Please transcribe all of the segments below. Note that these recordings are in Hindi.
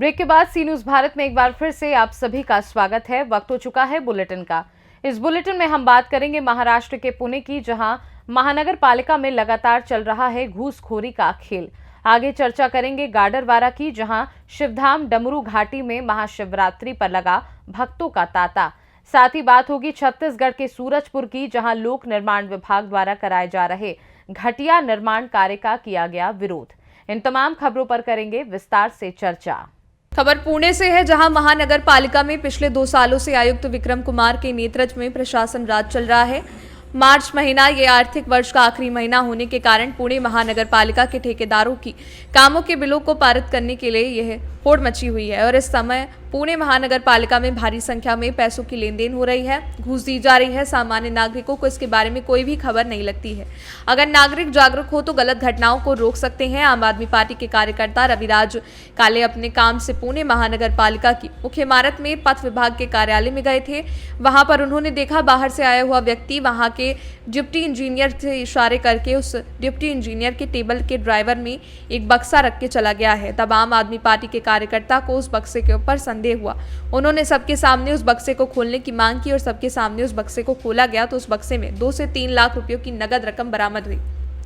ब्रेक के बाद सी न्यूज भारत में एक बार फिर से आप सभी का स्वागत है। वक्त हो चुका है बुलेटिन का। इस बुलेटिन में हम बात करेंगे महाराष्ट्र के पुणे की, जहां महानगर पालिका में लगातार चल रहा है घूसखोरी का खेल। आगे चर्चा करेंगे गाडरवारा की, जहां शिवधाम डमरू घाटी में महाशिवरात्रि पर लगा भक्तों का तांता। साथ ही बात होगी छत्तीसगढ़ के सूरजपुर की, जहां लोक निर्माण विभाग द्वारा कराए जा रहे घटिया निर्माण कार्य का किया गया विरोध। इन तमाम खबरों पर करेंगे विस्तार से चर्चा। खबर पुणे से है, जहां महानगर पालिका में पिछले 2 सालों से आयुक्त विक्रम कुमार के नेतृत्व में प्रशासन राज चल रहा है। मार्च महीना ये आर्थिक वर्ष का आखिरी महीना होने के कारण पुणे महानगर पालिका के ठेकेदारों की कामों के बिलों को पारित करने के लिए यह होड़ मची हुई है और इस समय पुणे महानगर पालिका में भारी संख्या में पैसों की लेन देन हो रही है, घूस दी जा रही है। सामान्य नागरिकों को इसके बारे में कोई भी खबर नहीं लगती है। अगर नागरिक जागरूक हो तो गलत घटनाओं को रोक सकते हैं। आम आदमी पार्टी के कार्यकर्ता रविराज काले अपने काम से पुणे महानगर पालिका की मुख्य इमारत में पथ विभाग के कार्यालय में गए थे। वहां पर उन्होंने देखा बाहर से आया हुआ व्यक्ति वहां के डिप्टी इंजीनियर से इशारे करके उस डिप्टी इंजीनियर के टेबल के ड्राइवर में एक बक्सा रख के चला गया है। तब आम आदमी पार्टी के कार्यकर्ता को उस बक्से के ऊपर संदेह हुआ। उन्होंने सबके सामने उस बक्से को खोलने की मांग की और सबके सामने उस बक्से को खोला गया तो उस बक्से में 2 से 3 लाख रुपयों की नगद रकम बरामद हुई।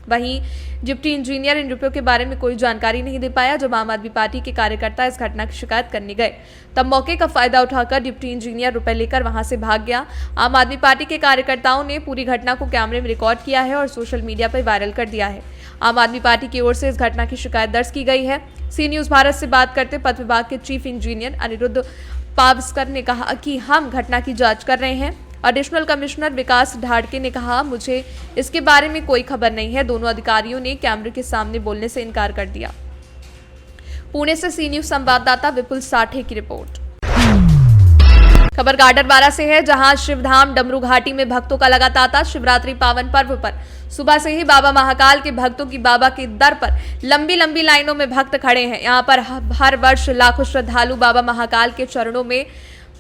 वहीं डिप्टी इंजीनियर इन रुपयों के बारे में कोई जानकारी नहीं दे पाया। जब आम आदमी पार्टी के कार्यकर्ता इस घटना की शिकायत करने गए तब मौके का फायदा उठाकर डिप्टी इंजीनियर रुपए लेकर वहां से भाग गया। आम आदमी पार्टी के कार्यकर्ताओं ने पूरी घटना को कैमरे में रिकॉर्ड किया है और सोशल मीडिया पर वायरल कर दिया है। आम आदमी पार्टी की ओर से इस घटना की शिकायत दर्ज की गई है। सी न्यूज भारत से बात करते पथ विभाग के चीफ इंजीनियर अनिरुद्ध पावस्कर ने कहा कि हम घटना की जांच कर रहे हैं। एडिशनल कमिश्नर विकास ढाड़के ने कहा, मुझे इसके बारे में कोई खबर नहीं है। दोनों अधिकारियों ने कैमरे के सामने बोलने से इनकार कर दिया। पुणे से सी न्यूज संवाददाता विपुल साठे की रिपोर्ट। खबर गाडरवारा से है, जहां शिवधाम डमरू घाटी में भक्तों का लगा तांता। शिवरात्रि पावन पर्व पर सुबह से ही बाबा महाकाल के भक्तों की बाबा के दर पर लंबी लंबी लाइनों में भक्त खड़े हैं। यहां पर हर वर्ष लाखों श्रद्धालु बाबा महाकाल के चरणों में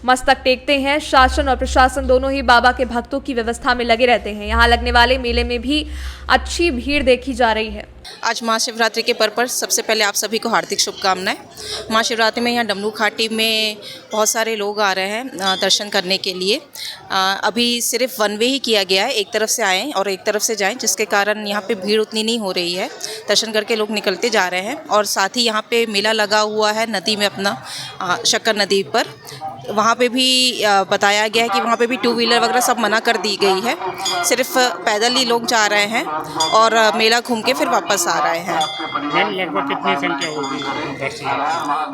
मस्तक टेकते हैं। शासन और प्रशासन दोनों ही बाबा के भक्तों की व्यवस्था में लगे रहते हैं। यहाँ लगने वाले मेले में भी अच्छी भीड़ देखी जा रही है। आज महाशिवरात्रि के पर्व पर सबसे पहले आप सभी को हार्दिक शुभकामनाएं। महाशिवरात्रि में यहाँ डमरू घाटी में बहुत सारे लोग आ रहे हैं दर्शन करने के लिए। अभी सिर्फ 1 वे ही किया गया है, एक तरफ से आएँ और एक तरफ से जाएं, जिसके कारण यहाँ पे भीड़ उतनी नहीं हो रही है। दर्शन करके लोग निकलते जा रहे हैं और साथ ही यहाँ पे मेला लगा हुआ है नदी में, अपना शक्कर नदी पर। वहाँ पे भी बताया गया है कि वहाँ पे भी 2 व्हीलर वगैरह सब मना कर दी गई है। सिर्फ पैदल ही लोग जा रहे हैं और मेला घूम के फिर वापस आ रहे हैं। लगभग कितनी संख्या होगी दर्शन?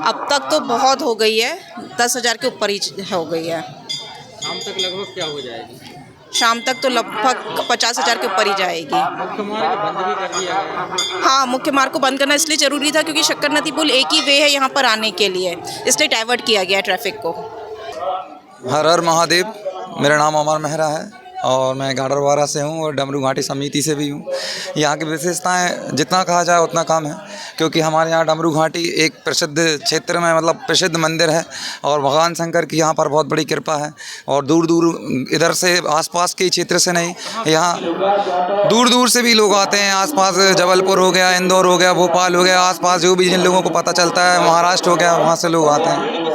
अब तक तो बहुत हो गई है, 10,000 के ऊपर ही हो गई है। शाम तक लगभग क्या हो जाएगी? शाम तक तो लगभग 50,000 के ऊपर ही जाएगी। मुख्य मार्ग बंद भी कर दिया गया। हाँ, मुख्य मार्ग को बंद करना इसलिए ज़रूरी था क्योंकि शक्कर नदी पुल एक ही वे है यहाँ पर आने के लिए, इसलिए डाइवर्ट किया गया है ट्रैफिक को। हर हर महादेव। मेरा नाम अमर मेहरा है और मैं गाडरवारा से हूँ और डमरू घाटी समिति से भी हूँ। यहाँ की विशेषताएं जितना कहा जाए उतना कम है, क्योंकि हमारे यहाँ डमरू घाटी एक प्रसिद्ध क्षेत्र में मतलब प्रसिद्ध मंदिर है और भगवान शंकर की यहाँ पर बहुत बड़ी कृपा है। और दूर दूर इधर से आसपास के क्षेत्र से नहीं, यहाँ दूर दूर से भी लोग आते हैं। आसपास जबलपुर हो गया, इंदौर हो गया, भोपाल हो गया, आसपास जो भी जिन लोगों को पता चलता है, महाराष्ट्र हो गया, वहाँ से लोग आते हैं।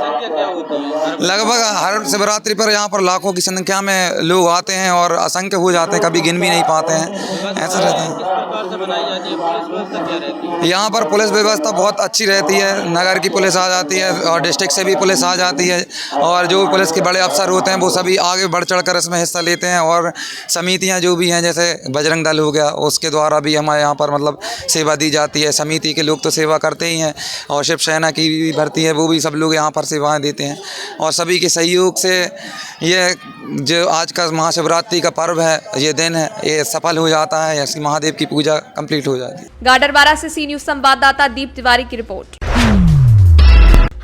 लगभग हर शिवरात्रि पर यहाँ पर लाखों की संख्या में लोग आते हैं और असंख्य हो जाते हैं, कभी गिन भी नहीं पाते हैं। ऐसा रहता है। यहाँ पर पुलिस व्यवस्था बहुत अच्छी रहती है। नगर की पुलिस आ जाती है और डिस्ट्रिक्ट से भी पुलिस आ जाती है और जो पुलिस के बड़े अफसर होते हैं वो सभी आगे बढ़ चढ़कर इसमें हिस्सा लेते हैं। और समितियाँ जो भी हैं, जैसे बजरंग दल हो गया, उसके द्वारा भी हमारे यहाँ पर मतलब सेवा दी जाती है। समिति के लोग तो सेवा करते ही हैं और शिवसेना की भी भर्ती है, वो भी सब लोग यहाँ पर सेवाएँ देते हैं। और सभी के सहयोग से ये जो आज का महाशिवरात्रि का पर्व है, ये दिन है, ये सफल हो जाता है। ऐसी महादेव की पूजा कंप्लीट हो जाती है। गाडरवारा से सी न्यूज संवाददाता दीप तिवारी की रिपोर्ट।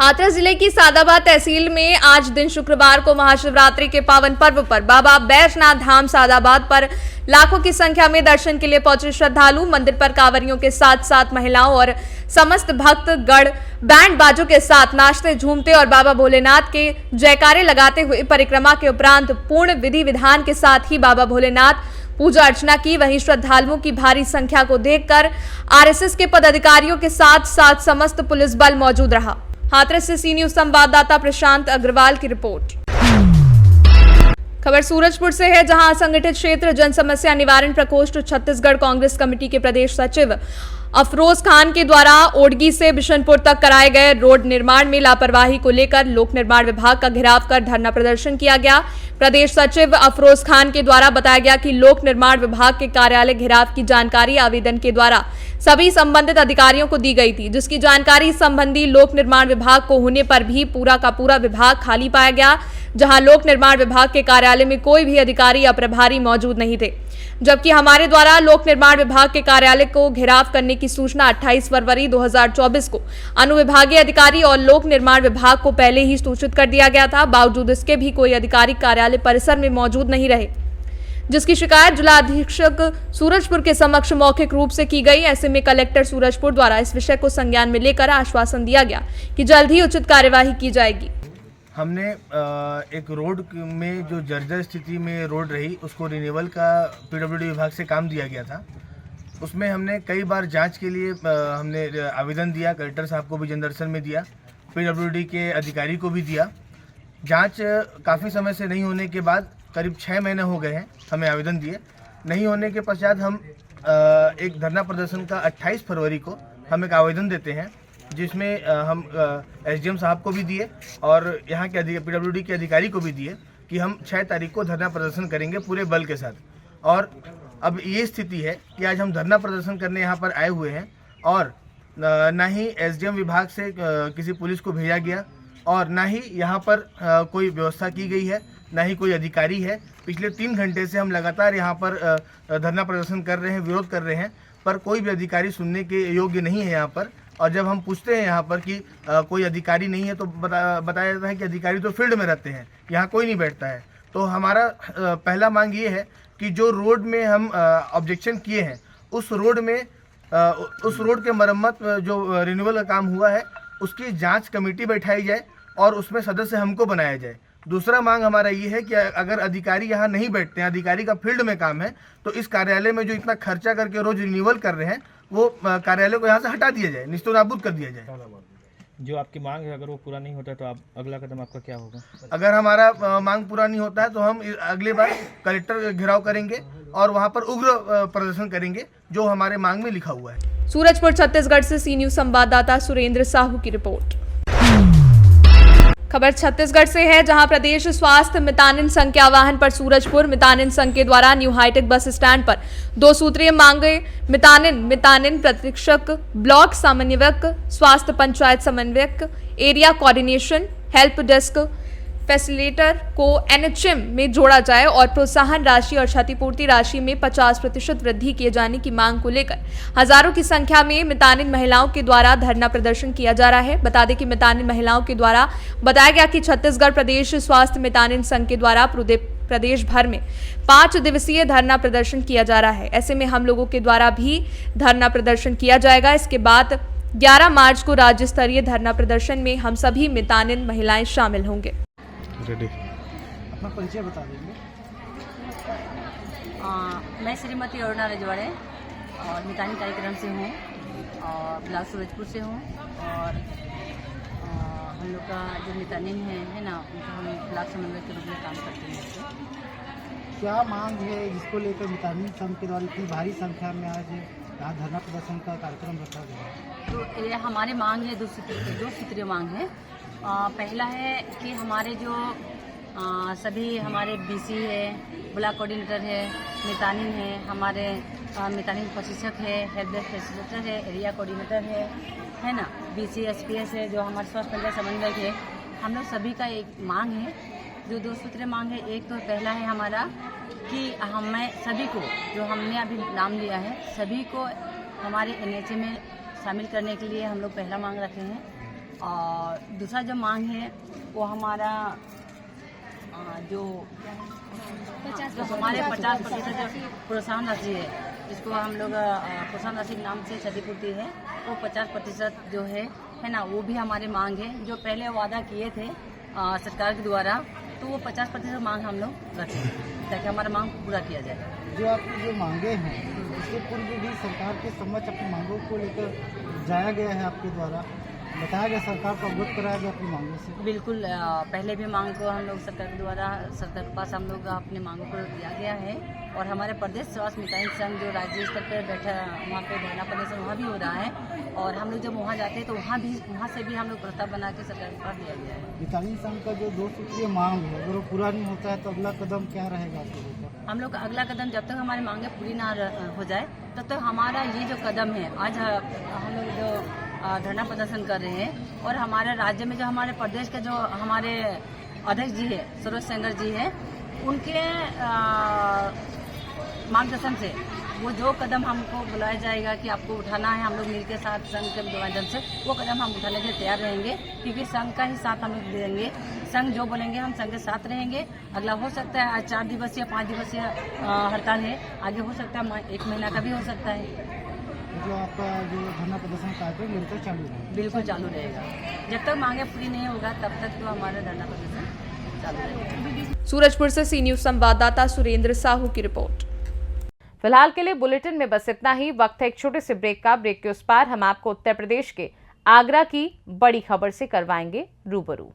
हाथरस जिले की सादाबाद तहसील में आज दिन शुक्रवार को महाशिवरात्रि के पावन पर्व पर बाबा बैजनाथ धाम सादाबाद पर लाखों की संख्या में दर्शन के लिए पहुंचे श्रद्धालु मंदिर पर कांवरियों के साथ साथ महिलाओं और समस्त भक्त गण बैंड बाजों के साथ नाचते झूमते और बाबा भोलेनाथ के जयकारे लगाते हुए परिक्रमा के उपरांत पूर्ण विधि विधान के साथ ही बाबा भोलेनाथ पूजा अर्चना की। वहीं श्रद्धालुओं की भारी संख्या को देखकर आरएसएस के पदाधिकारियों के साथ साथ समस्त पुलिस बल मौजूद रहा। हाथरस से सी न्यूज संवाददाता प्रशांत अग्रवाल की रिपोर्ट। खबर सूरजपुर से है, जहां असंगठित क्षेत्र जन समस्या निवारण प्रकोष्ठ छत्तीसगढ़ कांग्रेस कमेटी के प्रदेश सचिव अफरोज खान के द्वारा ओडगी से बिशनपुर तक कराए गए रोड निर्माण में लापरवाही को लेकर लोक निर्माण विभाग का घेराव कर धरना प्रदर्शन किया गया। प्रदेश सचिव अफरोज खान के द्वारा बताया गया कि लोक निर्माण विभाग के कार्यालय घेराव की जानकारी आवेदन के द्वारा सभी संबंधित अधिकारियों को दी गई थी, जिसकी जानकारी संबंधी लोक निर्माण विभाग को होने पर भी पूरा का पूरा विभाग खाली पाया गया, जहां लोक निर्माण विभाग के कार्यालय में कोई भी अधिकारी या प्रभारी मौजूद नहीं थे। जबकि हमारे द्वारा लोक निर्माण विभाग के कार्यालय को घेराव करने की सूचना 28 फरवरी 2024 को अनुविभागीय अधिकारी और लोक निर्माण विभाग को पहले ही सूचित कर दिया गया था। बावजूद इसके भी कोई अधिकारी कार्यालय परिसर में मौजूद नहीं रहे, जिसकी शिकायत जिला अधीक्षक सूरजपुर के समक्ष मौखिक रूप से की गई। ऐसे में कलेक्टर सूरजपुर द्वारा इस विषय को संज्ञान में लेकर आश्वासन दिया गया कि जल्द ही उचित कार्यवाही की जाएगी। हमने एक रोड में जो जर्जर स्थिति में रोड रही उसको रिन्यूअल का पीडब्ल्यूडी विभाग से काम दिया गया था। उसमें हमने कई बार जांच के लिए हमने आवेदन दिया, कलेक्टर साहब को भी जनदर्शन में दिया, पीडब्ल्यूडी के अधिकारी को भी दिया। जांच काफ़ी समय से नहीं होने के बाद करीब 6 महीने हो गए हैं हमें आवेदन दिए। नहीं होने के पश्चात हम एक धरना प्रदर्शन का 28 फरवरी को हम एक आवेदन देते हैं, जिसमें हम एसडीएम साहब को भी दिए और यहाँ के पीडब्ल्यूडी के अधिकारी को भी दिए कि हम 6 तारीख को धरना प्रदर्शन करेंगे पूरे बल के साथ। और अब ये स्थिति है कि आज हम धरना प्रदर्शन करने यहाँ पर आए हुए हैं और ना ही एसडीएम विभाग से किसी पुलिस को भेजा गया और ना ही यहाँ पर कोई व्यवस्था की गई है, ना ही कोई अधिकारी है। पिछले 3 घंटे से हम लगातार यहाँ पर धरना प्रदर्शन कर रहे हैं, विरोध कर रहे हैं, पर कोई भी अधिकारी सुनने के योग्य नहीं है यहाँ पर। और जब हम पूछते हैं यहाँ पर कि कोई अधिकारी नहीं है तो बताया जाता है कि अधिकारी तो फील्ड में रहते हैं, यहाँ कोई नहीं बैठता है। तो हमारा पहला मांग ये है कि जो रोड में हम ऑब्जेक्शन किए हैं उस रोड के मरम्मत जो रिन्यूअल का काम हुआ है उसकी जांच कमेटी बैठाई जाए और उसमें सदस्य हमको बनाया जाए। दूसरा मांग हमारा ये है कि अगर अधिकारी यहाँ नहीं बैठते हैं, अधिकारी का फील्ड में काम है, तो इस कार्यालय में जो इतना खर्चा करके रोज रिन्यूअल कर रहे हैं वो कार्यालय को यहाँ से हटा दिया जाए, निस्तो नाबूद कर दिया जाए। जो आपकी मांग है अगर वो पूरा नहीं होता तो आप अगला कदम आपका क्या होगा? अगर हमारा मांग पूरा नहीं होता है तो हम अगले बार कलेक्टर घेराव करेंगे और वहाँ पर उग्र प्रदर्शन करेंगे जो हमारे मांग में लिखा हुआ है। सूरजपुर छत्तीसगढ़ से सी न्यूज संवाददाता सुरेंद्र साहू की रिपोर्ट। खबर छत्तीसगढ़ से है, जहां प्रदेश स्वास्थ्य मितानिन संघ के आह्वान पर सूरजपुर मितानिन संघ के द्वारा न्यू हाईटेक बस स्टैंड पर 2 सूत्रीय मांगे मितानिन प्रशिक्षक, ब्लॉक समन्वयक, स्वास्थ्य पंचायत समन्वयक, area coordination, help desk facilitator को एनएचएम में जोड़ा जाए और प्रोत्साहन राशि और क्षतिपूर्ति राशि में 50% वृद्धि किए जाने की मांग को लेकर हजारों की संख्या में मितानिन महिलाओं के द्वारा धरना प्रदर्शन किया जा रहा है। बता दें कि मितानिन महिलाओं के द्वारा बताया गया कि छत्तीसगढ़ प्रदेश स्वास्थ्य मितानिन संघ के द्वारा प्रदेश भर में 5 दिवसीय धरना प्रदर्शन किया जा रहा है। ऐसे में हम लोगों के द्वारा भी धरना प्रदर्शन किया जाएगा। इसके बाद 11 मार्च को राज्य स्तरीय धरना प्रदर्शन में हम सभी मितानिन महिलाएं शामिल होंगे। अपना परिचय बता देंगे। मैं श्रीमती अरुणा रजवाड़े और मितानिन कार्यक्रम से हूँ और ब्लॉक सूरजपुर से हूँ और हम लोग का जो मितानिन है ना, उनको हम ब्लॉक समन्वय के रूप में काम करते हैं। क्या मांग है जिसको लेकर मितानिन संघ के द्वारा इतनी भारी संख्या में आज यहाँ धरना प्रदर्शन का कार्यक्रम रखा गया है? तो ये हमारे मांग है, 2 सूत्रीय मांग है। पहला है कि हमारे जो सभी हमारे बीसी है, ब्लॉक कोऑर्डिनेटर है, मितानिन है, हमारे मितानिन प्रशिक्षक है, हेल्प डेस्क फैसिलिटेटर है, एरिया कोऑर्डिनेटर है ना, बीसी एसपीएस है, जो हमारे स्वास्थ्य पंचायत समन्वयक है, हम लोग सभी का एक मांग है जो 2 सूत्रीय मांग है। एक तो पहला है हमारा कि हमें सभी को, जो हमने अभी नाम लिया है, सभी को हमारे एनएचए में शामिल करने के लिए हम लोग पहला मांग रखे हैं। और दूसरा जो मांग है वो हमारा जो हमारे 50% जो प्रोत्साहन राशि है, जिसको हम लोग प्रोत्साहन राशि के नाम से क्षतिपूर्ति है, वो 50% जो है ना, वो भी हमारे मांग है। जो पहले वादा किए थे सरकार के द्वारा, तो वो 50% मांग हम लोग रखें ताकि हमारा मांग पूरा किया जाए। जो आपकी जो मांगे हैं इसके पूर्व भी सरकार के समक्ष अपनी मांगों को लेकर जाया गया है आपके द्वारा, बताया गया, सरकार को अवगत कराया गया अपनी मांगों से। बिल्कुल पहले भी मांग को हम लोग सरकार के द्वारा सरकार के पास हम लोग अपनी मांगों को दिया गया है और हमारे प्रदेश स्वास्थ्य मितान संघ जो राज्य स्तर पर बैठा वहाँ पे धरना प्रदर्शन वहाँ भी हो रहा है और हम लोग जब वहाँ जाते हैं तो वहाँ से भी हम लोग प्रस्ताव बना के सरकार के पास दिया गया है। मितानी संघ का जो 2 सूत्रीय मांग है, अगर वो पूरा नहीं होता है तो अगला कदम क्या रहेगा आपके ऊपर? हम लोग का अगला कदम जब तक हमारी मांगें पूरी ना हो जाए तब तक हमारा ये जो कदम है, आज हम लोग जो धरना प्रदर्शन कर रहे हैं और हमारे राज्य में जो हमारे प्रदेश के जो हमारे अध्यक्ष जी है सरोज सेंगर जी है, उनके मार्गदर्शन से वो जो कदम हमको बुलाया जाएगा कि आपको उठाना है, हम लोग मिलकर साथ संघ के माध्यम से वो कदम हम उठाने के लिए तैयार रहेंगे, क्योंकि संघ का ही साथ हम लोग देंगे। संघ जो बोलेंगे हम संघ के साथ रहेंगे। अगला हो सकता है आज 4 दिवसीय 5 दिवसीय हड़ताल है, आगे हो सकता है 1 महीना का भी हो सकता है। मतलब आपका जो धरना प्रदर्शन कार्यक्रम निरंतर चालू रहेगा? बिल्कुल चालू रहेगा, जब तक मांगे पूरी नहीं होगा तब तक तो हमारा धरना प्रदर्शन चालू रहेगा। सूरजपुर से सी न्यूज संवाददाता सुरेंद्र साहू की रिपोर्ट। फिलहाल के लिए बुलेटिन में बस इतना ही। वक्त है एक छोटे से ब्रेक का। ब्रेक के उस पार हम आपको उत्तर प्रदेश के आगरा की बड़ी खबर से करवाएंगे रूबरू।